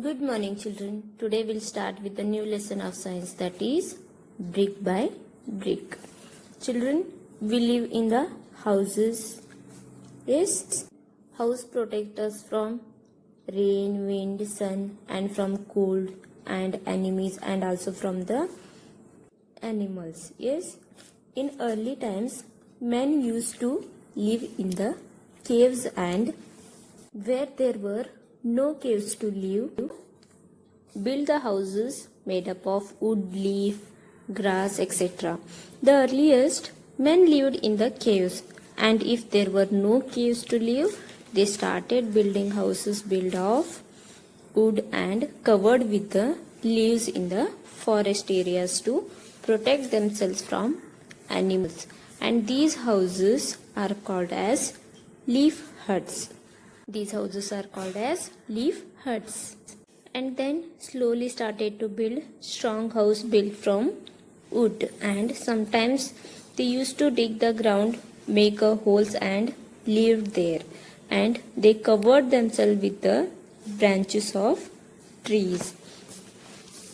Good morning, children. Today we'll start with the new lesson of science, that is brick by brick. Children, we live in the houses. Yes, house protect us from rain, wind, sun, and from cold and enemies, and also from the animals. Yes, in early times, men used to live in the caves, and where there were no caves to live, build the houses made up of wood, leaf, grass, etc. The earliest men lived in the caves, and if there were no caves to live, they started building houses built of wood and covered with the leaves in the forest areas to protect themselves from animals. And these houses are called as leaf huts. These houses are called as leaf huts. And then slowly started to build strong house built from wood, and sometimes they used to dig the ground, make a holes and lived there, and they covered themselves with the branches of trees.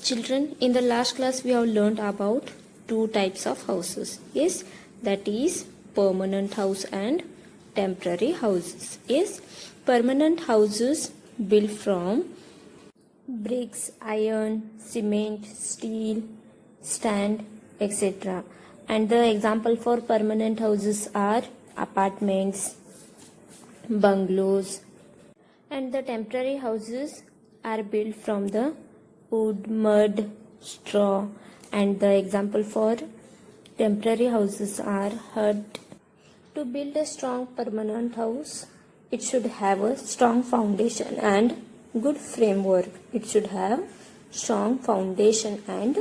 Children, in the last class we have learned about two types of houses. Yes, that is permanent house and temporary houses. Yes, permanent houses built from bricks, iron, cement, steel, sand, etc. And the example for permanent houses are apartments, bungalows. And the temporary houses are built from the wood, mud, straw. And the example for temporary houses are hut. To build a strong permanent house, it should have a strong foundation and good framework. It should have strong foundation and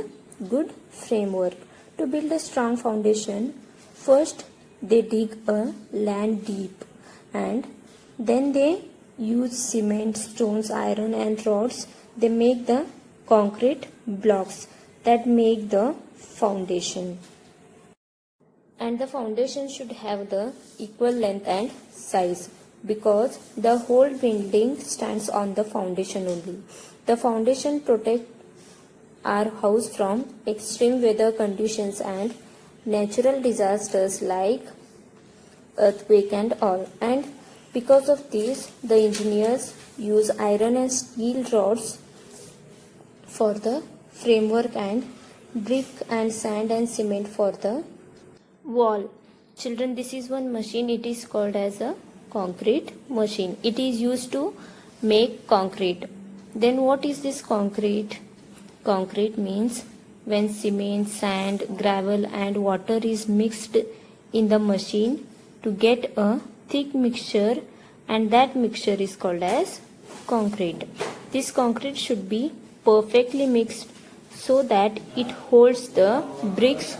good framework. To build a strong foundation, first they dig a land deep, and then they use cement, stones, iron and rods. They make the concrete blocks that make the foundation. And the foundation should have the equal length and size, because the whole building stands on the foundation only. The foundation protects our house from extreme weather conditions and natural disasters like earthquake and all. And because of this, the engineers use iron and steel rods for the framework and brick and sand and cement for the wall. Children, this is one machine. It is called as a concrete machine. It is used to make concrete. Then what is this concrete? Concrete means when cement, sand, gravel and water is mixed in the machine to get a thick mixture, and that mixture is called as concrete. This concrete should be perfectly mixed so that it holds the bricks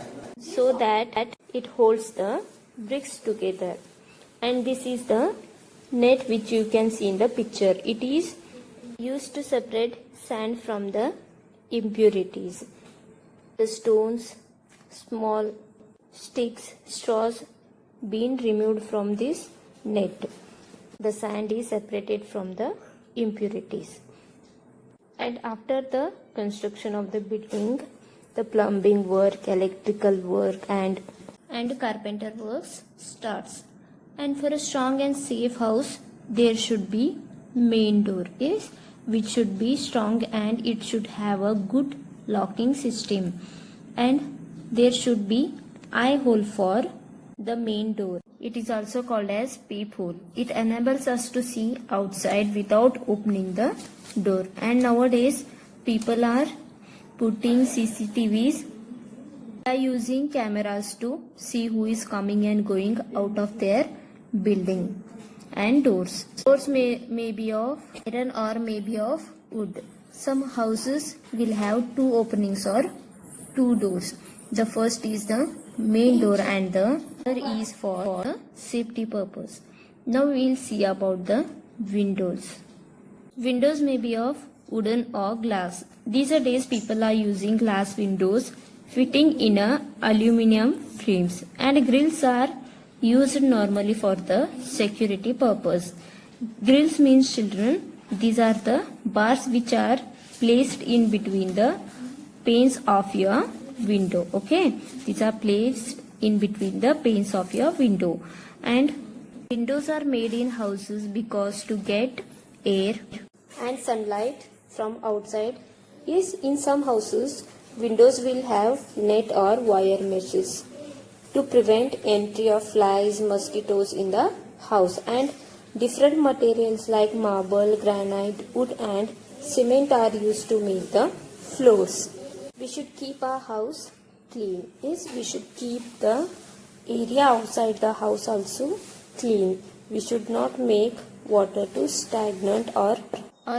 together. And this is the net which you can see in the picture. It is used to separate sand from the impurities. The stones, small sticks, straws being removed from this net. The sand is separated from the impurities. And after the construction of the building, the plumbing work, electrical work and carpenter works starts. And for a strong and safe house, there should be main door, yes, which should be strong and it should have a good locking system. And there should be eye hole for the main door. It is also called as peephole. It enables us to see outside without opening the door. And nowadays, people are putting CCTVs by using cameras to see who is coming and going out of their building. And doors may be of iron or may be of wood. Some houses will have two openings or two doors. The first is the main door and the other is for the safety purpose. Now we will see about the windows. Windows may be of wooden or glass. These days people are using glass windows fitting in a aluminium frames, and grills are used normally for the security purpose. Grills means, children, These are the bars which are placed in between the panes of your window. Okay, these are placed in between the panes of your window. And windows are made in houses because to get air and sunlight from outside. Yes, in some houses windows will have net or wire meshes to prevent entry of flies, mosquitoes in the house. And different materials like marble, granite, wood and cement are used to make the floors. We should keep our house clean. Yes, we should keep the area outside the house also clean. We should not make water to stagnant or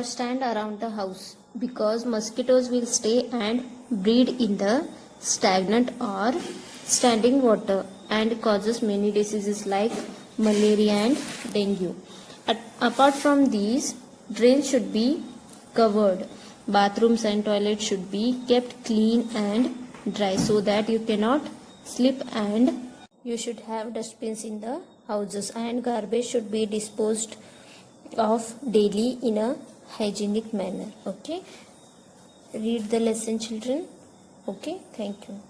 stand around the house, because mosquitoes will stay and breed in the stagnant or standing water and causes many diseases like malaria and dengue. Apart from these, drains should be covered. Bathrooms and toilets should be kept clean and dry so that you cannot slip, and you should have dustbins in the houses, and garbage should be disposed of daily in a hygienic manner. Okay, read the lesson, children. Okay, thank you.